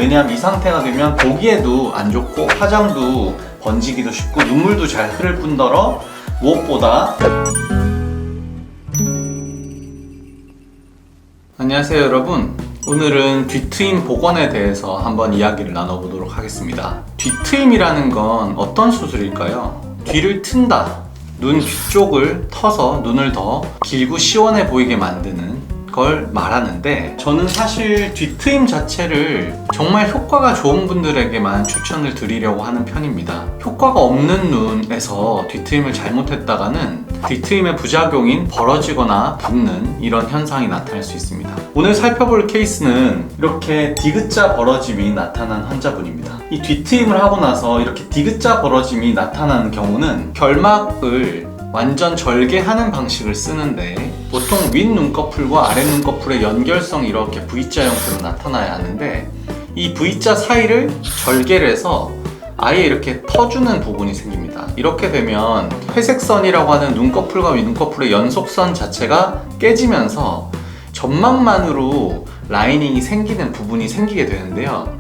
왜냐하면 이 상태가 되면 보기에도 안 좋고 화장도 번지기도 쉽고 눈물도 잘 흐를 뿐더러 무엇보다 안녕하세요 여러분. 오늘은 뒤트임 복원에 대해서 한번 이야기를 나눠보도록 하겠습니다. 뒤트임이라는 건 어떤 수술일까요? 뒤를 튼다, 눈 뒤쪽을 터서 눈을 더 길고 시원해 보이게 만드는 걸 말하는데, 저는 사실 뒤트임 자체를 정말 효과가 좋은 분들에게만 추천을 드리려고 하는 편입니다. 효과가 없는 눈에서 뒤트임을 잘못했다가는 뒤트임의 부작용인 벌어지거나 붓는 이런 현상이 나타날 수 있습니다. 오늘 살펴볼 케이스는 이렇게 디귿자 벌어짐이 나타난 환자분입니다. 이 뒤트임을 하고 나서 이렇게 디귿자 벌어짐이 나타나는 경우는 결막을 완전 절개하는 방식을 쓰는데, 보통 윗 눈꺼풀과 아래 눈꺼풀의 연결성이 이렇게 V자 형태로 나타나야 하는데, 이 V자 사이를 절개를 해서 아예 이렇게 터주는 부분이 생깁니다. 이렇게 되면 회색선이라고 하는 눈꺼풀과 윗눈꺼풀의 연속선 자체가 깨지면서 점막만으로 라이닝이 생기는 부분이 생기게 되는데요.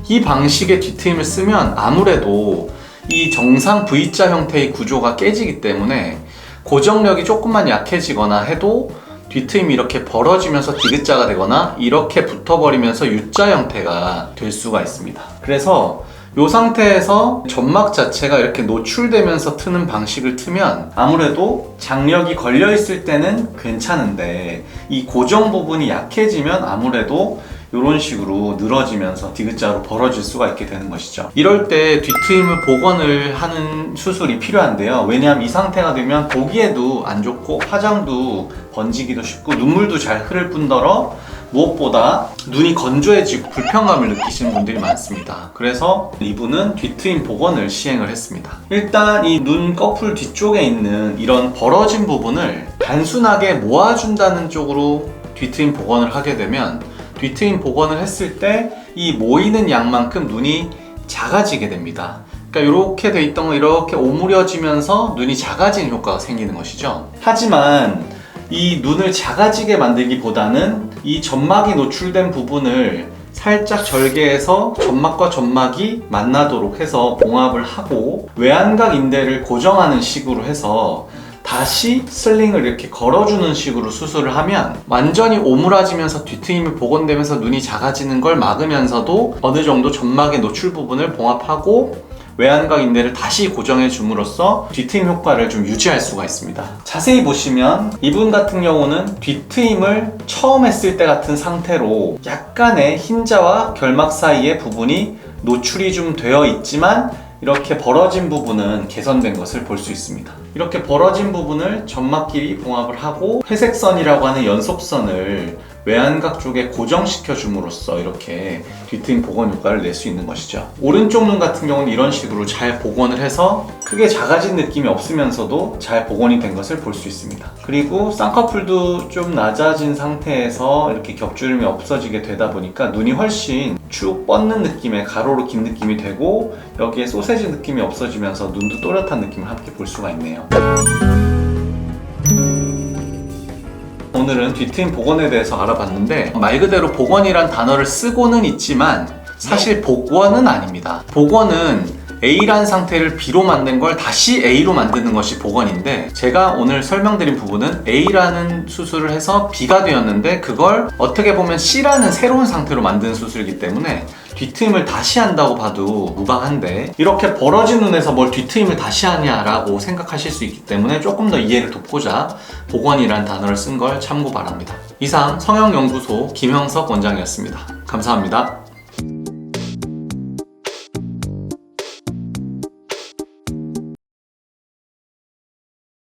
이 방식의 뒤트임을 쓰면 아무래도 이 정상 V자 형태의 구조가 깨지기 때문에 고정력이 조금만 약해지거나 해도 뒤트임이 이렇게 벌어지면서 디귿자가 되거나 이렇게 붙어버리면서 U자 형태가 될 수가 있습니다. 그래서 이 상태에서 점막 자체가 이렇게 노출되면서 트는 방식을 트면 아무래도 장력이 걸려있을 때는 괜찮은데, 이 고정 부분이 약해지면 아무래도 이런 식으로 늘어지면서 디귿자로 벌어질 수가 있게 되는 것이죠. 이럴 때 뒤트임을 복원을 하는 수술이 필요한데요. 왜냐하면 이 상태가 되면 보기에도 안 좋고 화장도 번지기도 쉽고 눈물도 잘 흐를 뿐더러 무엇보다 눈이 건조해지고 불편감을 느끼시는 분들이 많습니다. 그래서 이분은 뒤트임 복원을 시행을 했습니다. 일단 이 눈꺼풀 뒤쪽에 있는 이런 벌어진 부분을 단순하게 모아준다는 쪽으로 뒤트임 복원을 하게 되면, 뒤트임 복원을 했을 때 이 모이는 양만큼 눈이 작아지게 됩니다. 그러니까 이렇게 돼 있던 거 이렇게 오므려지면서 눈이 작아지는 효과가 생기는 것이죠. 하지만 이 눈을 작아지게 만들기보다는 이 점막이 노출된 부분을 살짝 절개해서 점막과 점막이 만나도록 해서 봉합을 하고 외안각 인대를 고정하는 식으로 해서 다시 슬링을 이렇게 걸어주는 식으로 수술을 하면 완전히 오므라지면서 뒤트임이 복원되면서 눈이 작아지는 걸 막으면서도 어느 정도 점막의 노출 부분을 봉합하고 외안각 인대를 다시 고정해 줌으로써 뒤트임 효과를 좀 유지할 수가 있습니다. 자세히 보시면 이분 같은 경우는 뒤트임을 처음 했을 때 같은 상태로 약간의 흰자와 결막 사이의 부분이 노출이 좀 되어 있지만 이렇게 벌어진 부분은 개선된 것을 볼 수 있습니다. 이렇게 벌어진 부분을 점막끼리 봉합을 하고 회색선이라고 하는 연속선을 외안각 쪽에 고정시켜 줌으로써 이렇게 뒤트임 복원 효과를 낼 수 있는 것이죠. 오른쪽 눈 같은 경우는 이런 식으로 잘 복원을 해서 크게 작아진 느낌이 없으면서도 잘 복원이 된 것을 볼 수 있습니다. 그리고 쌍꺼풀도 좀 낮아진 상태에서 이렇게 겹주름이 없어지게 되다 보니까 눈이 훨씬 쭉 뻗는 느낌의 가로로 긴 느낌이 되고, 여기에 소세지 느낌이 없어지면서 눈도 또렷한 느낌을 함께 볼 수가 있네요. 오늘은 뒤트임 복원에 대해서 알아봤는데, 말 그대로 복원이란 단어를 쓰고는 있지만 사실 복원은 아닙니다. 복원은 A란 상태를 B로 만든 걸 다시 A로 만드는 것이 복원인데, 제가 오늘 설명드린 부분은 A라는 수술을 해서 B가 되었는데 그걸 어떻게 보면 C라는 새로운 상태로 만드는 수술이기 때문에 뒤트임을 다시 한다고 봐도 무방한데, 이렇게 벌어진 눈에서 뭘 뒤트임을 다시 하냐라고 생각하실 수 있기 때문에 조금 더 이해를 돕고자 복원이란 단어를 쓴 걸 참고 바랍니다. 이상 성형연구소 김형석 원장이었습니다. 감사합니다.